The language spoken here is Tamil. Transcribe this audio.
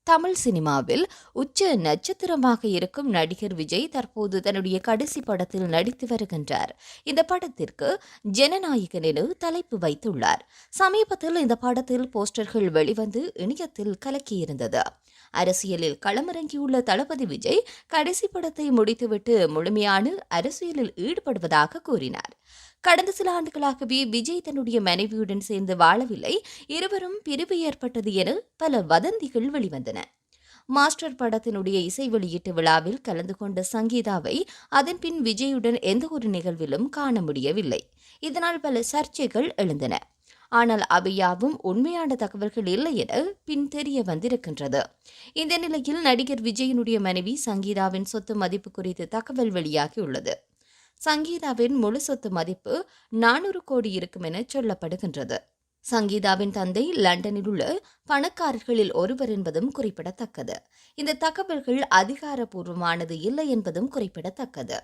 தமிழ் சினிமாவில் உச்ச நட்சத்திரமாக இருக்கும் நடிகர் விஜய் தற்போது தன்னுடைய கடைசி படத்தில் நடித்து வருகின்றார். இந்த படத்திற்கு ஜனநாயகன் என தலைப்பு வைத்துள்ளார். சமீபத்தில் இந்த படத்தில் போஸ்டர்கள் வெளிவந்து இணையத்தில் கலக்கியிருந்தது. அரசியலில் களமிறங்கியுள்ள தளபதி விஜய் கடைசி படத்தை முடித்துவிட்டு முழுமையான அரசியலில் ஈடுபடுவதாக கூறினார். கடந்த சில ஆண்டுகளாகவே விஜய் தன்னுடைய மனைவியுடன் சேர்ந்து வாழவில்லை, இருவரும் பிரிவு ஏற்பட்டது என பல வதந்திகள் வெளிவந்தன. மாஸ்டர் படத்தினுடைய இசை வெளியீட்டு விழாவில் கலந்து கொண்ட சங்கீதாவை அதன் பின் விஜயுடன் எந்த ஒரு நிகழ்விலும் காண முடியவில்லை. இதனால் பல சர்ச்சைகள் எழுந்தன. ஆனால் அவை யாவும் உண்மையான தகவல்கள் இல்லை என பின் தெரிய வந்திருக்கின்றது. இந்த நிலையில் நடிகர் விஜயனுடைய மனைவி சங்கீதாவின் சொத்து மதிப்பு குறித்து தகவல் வெளியாகியுள்ளது. சங்கீதாவின் முழு சொத்து மதிப்பு 400 கோடி இருக்கும் என சொல்லப்படுகின்றது. சங்கீதாவின் தந்தை லண்டனில் உள்ள பணக்காரர்களில் ஒருவர் என்பதும் குறிப்பிடத்தக்கது. இந்த தகவல்கள் அதிகாரப்பூர்வமானது இல்லை என்பதும் குறிப்பிடத்தக்கது.